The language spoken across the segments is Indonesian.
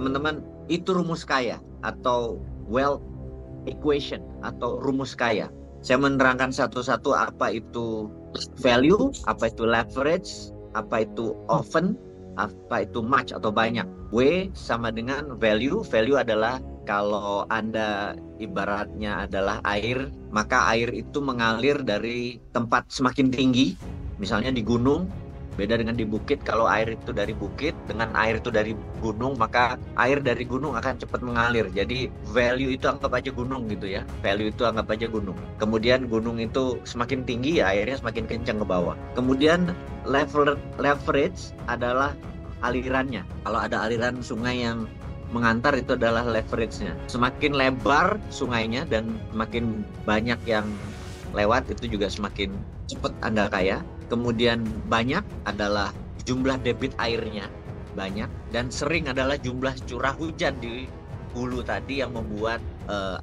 teman-teman, itu rumus kaya atau wealth equation atau rumus kaya. Saya menerangkan satu-satu apa itu value, apa itu leverage, apa itu often, apa itu much atau banyak. W sama dengan value. Value adalah kalau Anda ibaratnya adalah air, maka air itu mengalir dari tempat semakin tinggi, misalnya di gunung. Beda dengan di bukit, kalau air itu dari bukit, dengan air itu dari gunung, maka air dari gunung akan cepat mengalir. Jadi value itu anggap aja gunung gitu ya. Value itu anggap aja gunung. Kemudian gunung itu semakin tinggi, airnya semakin kencang ke bawah. Kemudian leverage adalah alirannya. Kalau ada aliran sungai yang mengantar, itu adalah leverage-nya. Semakin lebar sungainya dan semakin banyak yang lewat, itu juga semakin cepat Anda kaya. Kemudian banyak adalah jumlah debit airnya banyak, dan sering adalah jumlah curah hujan di hulu tadi yang membuat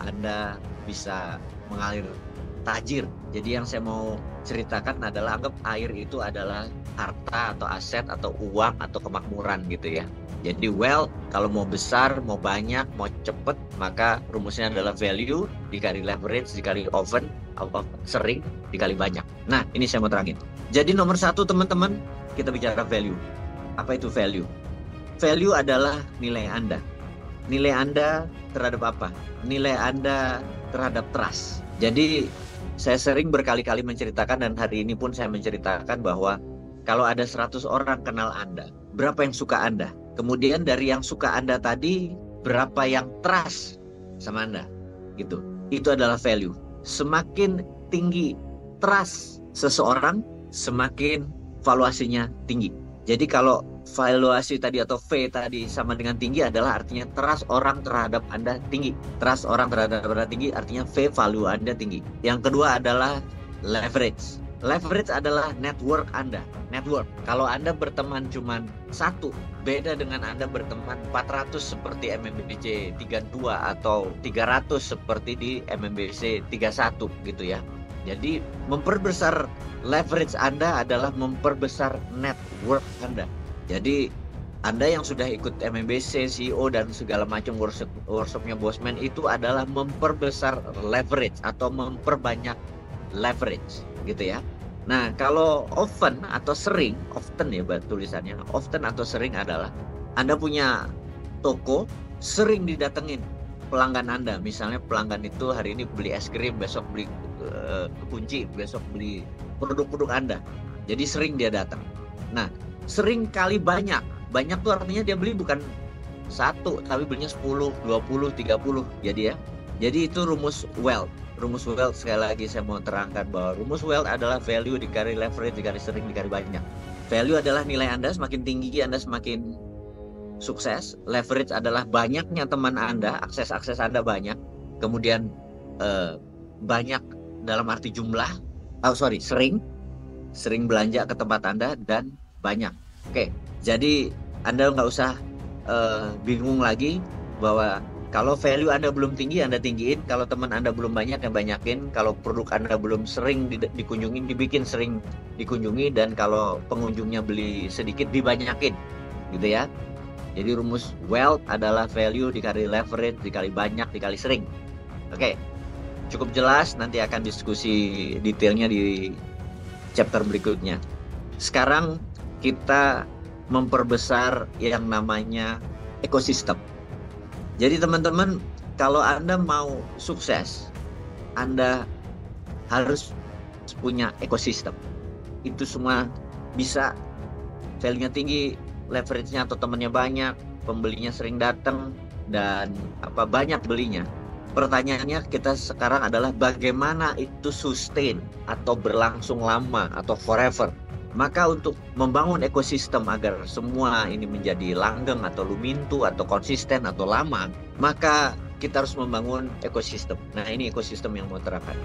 Anda bisa mengalir tajir. Jadi yang saya mau ceritakan adalah anggap air itu adalah harta atau aset atau uang atau kemakmuran gitu ya. Jadi wealth kalau mau besar, mau banyak, mau cepet, maka rumusnya adalah value dikali leverage dikali often, sering dikali banyak. Nah, ini saya mau terangin. Jadi nomor satu teman-teman, kita bicara value. Apa itu value? Value adalah nilai Anda. Nilai Anda terhadap apa? Nilai Anda terhadap trust. Jadi saya sering berkali-kali menceritakan, dan hari ini pun saya menceritakan bahwa kalau ada 100 orang kenal Anda, berapa yang suka Anda? Kemudian dari yang suka Anda tadi, berapa yang trust sama Anda? Gitu. Itu adalah value. Semakin tinggi trust seseorang, semakin valuasinya tinggi. Jadi kalau valuasi tadi atau V tadi sama dengan tinggi, adalah artinya trust orang terhadap Anda tinggi. Trust orang terhadap Anda tinggi artinya V value Anda tinggi. Yang kedua adalah leverage. Leverage adalah network Anda. Network. Kalau Anda berteman cuma satu, beda dengan Anda berteman 400 seperti MMBC 32 atau 300 seperti di MMBC 31 gitu ya. Jadi memperbesar leverage Anda adalah memperbesar network Anda. Jadi Anda yang sudah ikut MMBC, CEO dan segala macam workshopnya Bosman, itu adalah memperbesar leverage atau memperbanyak leverage gitu ya. Nah, kalau often atau sering, often ya tulisannya, often atau sering adalah Anda punya toko, sering didatengin pelanggan Anda. Misalnya pelanggan itu hari ini beli es krim, besok beli kunci, besok beli produk-produk Anda. Jadi sering dia datang. Nah, sering kali banyak. Banyak tuh artinya dia beli bukan satu, tapi belinya 10, 20, 30. Jadi ya. Jadi itu rumus wealth. Rumus wealth, sekali lagi saya mau terangkan bahwa rumus wealth adalah value dikali leverage dikali sering dikali banyak. Value adalah nilai Anda, semakin tinggi Anda semakin sukses. Leverage adalah banyaknya teman Anda, akses Anda banyak. Kemudian banyak dalam arti jumlah, sering belanja ke tempat Anda dan banyak. Oke, jadi Anda nggak usah bingung lagi bahwa kalau value Anda belum tinggi, Anda tinggiin. Kalau teman Anda belum banyak, yang banyakin. Kalau produk Anda belum sering dikunjungi, dibikin sering dikunjungi. Dan kalau pengunjungnya beli sedikit, dibanyakin. Gitu ya. Jadi rumus wealth adalah value dikali leverage, dikali banyak, dikali sering. Oke, cukup jelas. Nanti akan diskusi detailnya di chapter berikutnya. Sekarang kita memperbesar yang namanya ekosistem. Jadi teman-teman, kalau Anda mau sukses, Anda harus punya ekosistem. Itu semua bisa, value-nya tinggi, leverage-nya atau temannya banyak, pembelinya sering datang, dan banyak belinya. Pertanyaannya kita sekarang adalah bagaimana itu sustain atau berlangsung lama atau forever. Maka untuk membangun ekosistem agar semua ini menjadi langgeng atau lumintu atau konsisten atau lama, maka kita harus membangun ekosistem. Nah, ini ekosistem yang mau terapkan.